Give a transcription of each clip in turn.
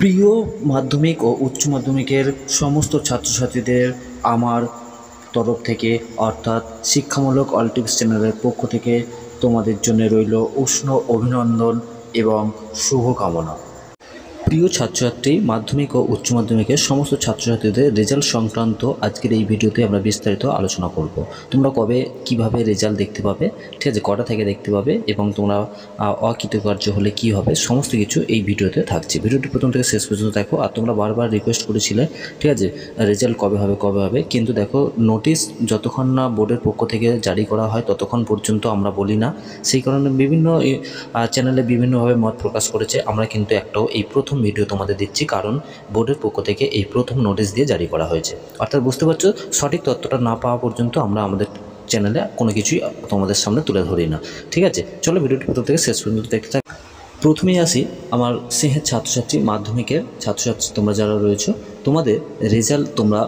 প্রিয় মাধ্যমিক ও উচ্চ মাধ্যমিকের সমস্ত ছাত্রছাত্রীদের আমার তরফ থেকে অর্থাৎ শিক্ষামূলক অল টিপস চ্যানেলের পক্ষ থেকে তোমাদের জন্য রইল উষ্ণ অভিনন্দন এবং শুভকামনা। প্রিয় ছাত্রছাত্রী, মাধ্যমিক ও উচ্চ মাধ্যমিকের সমস্ত ছাত্রছাত্রীদের রেজাল্ট সংক্রান্ত আজকের এই ভিডিওতে আমরা বিস্তারিত আলোচনা করব। তোমরা কবে কিভাবে রেজাল্ট দেখতে পাবে, ঠিক আছে, কটা থেকে দেখতে পাবে এবং তোমরা অকৃতকার্য হলে কি হবে, সমস্ত কিছু এই ভিডিওতে থাকছে। ভিডিওটি প্রথম থেকে শেষ পর্যন্ত দেখো। আর তোমরা বারবার রিকোয়েস্ট করেছিলে, ঠিক আছে, রেজাল্ট কবে হবে, কিন্তু দেখো নোটিশ যতক্ষণ না বোর্ডের পক্ষ থেকে জারি করা হয় ততক্ষণ পর্যন্ত আমরা বলি না। সেই কারণে বিভিন্ন চ্যানেলে বিভিন্নভাবে মত প্রকাশ করেছে। আমরা কিন্তু একটাও এই প্রথম ভিডিও তোমাদের দিচ্ছি, কারণ বোর্ডের পক্ষ থেকে এই প্রথম নোটিশ দিয়ে জারি করা হয়েছে। অর্থাৎ বুঝতে পারছো, সঠিক তথ্যটা না পাওয়া পর্যন্ত আমরা আমাদের চ্যানেলে কোনো কিছুই তোমাদের সামনে তুলে ধরি না। ঠিক আছে, চলো ভিডিওটি প্রথম থেকে শেষ পর্যন্ত দেখতে থাক। প্রথমেই আসি আমার স্নেহের ছাত্রছাত্রী, মাধ্যমিকের ছাত্রছাত্রী তোমরা যারা রয়েছো, তোমাদের রেজাল্ট তোমরা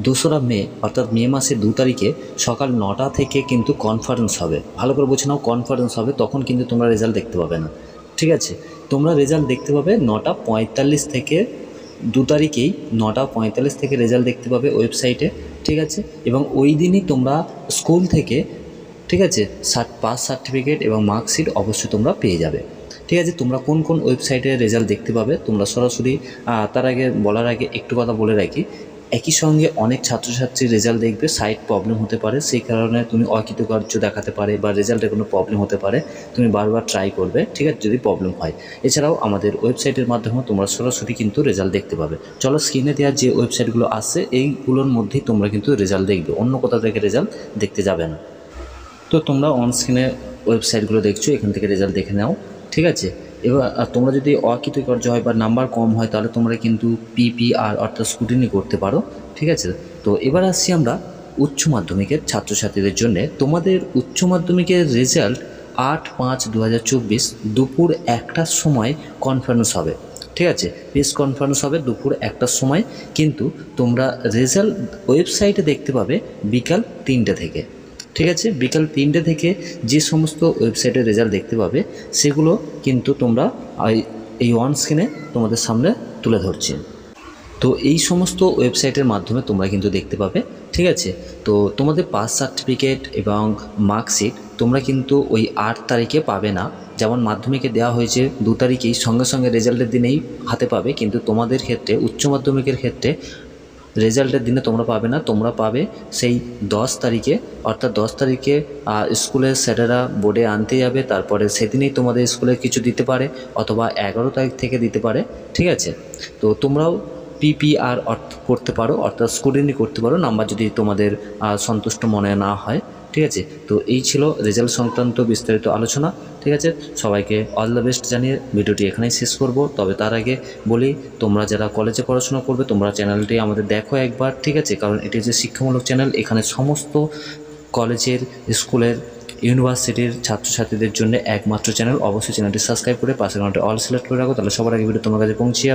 2রা মে অর্থাৎ মে মাসের 2 তারিখে সকাল 9টা থেকে কিন্তু কনফারেন্স হবে। ভালো করে বুঝে নাও, কনফারেন্স হবে, তখন কিন্তু তোমরা রেজাল্ট দেখতে পাবে না। ঠিক আছে, তোমরা রেজাল্ট দেখতে পাবে 9টা 45 থেকে 2 তারিখেই 9টা 45 থেকে রেজাল্ট দেখতে পাবে ওয়েবসাইটে। ঠিক আছে, এবং ওই দিনই তোমরা স্কুল থেকে, ঠিক আছে, পাস সার্টিফিকেট এবং মার্কশিট অবশ্যই তোমরা পেয়ে যাবে। ঠিক আছে, তোমরা কোন কোন ওয়েবসাইটে রেজাল্ট দেখতে পাবে তোমরা সরাসরি, তার আগে বলার আগে একটু কথা বলে রাখি, একই সঙ্গে অনেক ছাত্রছাত্রীর রেজাল্ট দেখবে সাইট প্রবলেম হতে পারে, সেই কারণে তুমি অকৃতকার্য দেখাতে পারে বা রেজাল্টে কোনো প্রবলেম হতে পারে, তুমি বারবার ট্রাই করবে, ঠিক আছে, যদি প্রবলেম হয়। এছাড়াও আমাদের ওয়েবসাইটের মাধ্যমে তোমরা সরাসরি কিন্তু রেজাল্ট দেখতে পাবে। চলো, স্ক্রিনে দেওয়া যে ওয়েবসাইটগুলো আছে এইগুলোর মধ্যেই তোমরা কিন্তু রেজাল্ট দেখবে, অন্য কোথাও থেকে রেজাল্ট দেখতে যাবে না। তো তোমরা অন স্ক্রিনে ওয়েবসাইটগুলো দেখছো, এখান থেকে রেজাল্ট দেখে নাও। ঠিক আছে, এবার তোমরা যদি অকৃতকার্য হয় বা নাম্বার কম হয় তাহলে তোমরা কিন্তু পিপিআর অর্থাৎ স্কুটিনি করতে পারো। ঠিক আছে, তো এবার আসছি আমরা উচ্চ মাধ্যমিকের ছাত্রছাত্রীদের জন্য। তোমাদের উচ্চ মাধ্যমিকের রেজাল্ট 8/5/2024 দুপুর 1টার সময় কনফারেন্স হবে। ঠিক আছে, প্রেস কনফারেন্স হবে দুপুর 1টার সময়, কিন্তু তোমরা রেজাল্ট ওয়েবসাইটে দেখতে পাবে বিকাল 3টে থেকে। ঠিক আছে, বিকাল 3টে থেকে যে সমস্ত ওয়েবসাইটে রেজাল্ট দেখতে পাবে সেগুলো কিন্তু তোমরা এই অন স্ক্রিনে তোমাদের সামনে তুলে ধরছি। তো এই সমস্ত ওয়েবসাইটের মাধ্যমে তোমরা কিন্তু দেখতে পাবে। ঠিক আছে, তো তোমাদের পাস সার্টিফিকেট এবং মার্কশিট তোমরা কিন্তু ওই 8 তারিখে পাবে না। যেমন মাধ্যমিকে দেওয়া হয়েছে 2 তারিখেই সঙ্গে সঙ্গে রেজাল্টের দিনেই হাতে পাবে, কিন্তু তোমাদের ক্ষেত্রে উচ্চ মাধ্যমিকের ক্ষেত্রে রেজাল্টের দিনে তোমরা পাবে না, তোমরা পাবে সেই 10 তারিখে। অর্থাৎ 10 তারিখে স্কুলের স্যারেরা বোর্ডে আনতে যাবে, তারপরে সেদিনেই তোমাদের স্কুলে কিছু দিতে পারে, অথবা 11 তারিখ থেকে দিতে পারে। ঠিক আছে, তো তোমরাও পিপিআর করতে পারো, অর্থাৎ স্কুটিনি করতে পারো, নাম্বার যদি তোমাদের সন্তুষ্ট মনে না হয়। ঠিক আছে, তো এই ছিল রেজাল্ট সংক্রান্ত বিস্তারিত আলোচনা। ঠিক আছে, সবাইকে অল দ্য বেস্ট জানিয়ে ভিডিওটি এখানেই শেষ করব। তবে তার আগে বলি, তোমরা যারা কলেজে পড়াশোনা করবে তোমরা চ্যানেলটি আমাদের দেখো একবার। ঠিক আছে, কারণ এটি যে শিক্ষামূলক চ্যানেল, এখানে সমস্ত কলেজের, স্কুলের, ইউনিভার্সিটির ছাত্রছাত্রীদের জন্য একমাত্র চ্যানেল। অবশ্যই চ্যানেলটি সাবস্ক্রাইব করে পাশের ঘন্টায় অল সিলেক্ট করে রাখো, তাহলে সবার আগে ভিডিও তোমার কাছে পৌঁছে যাবে।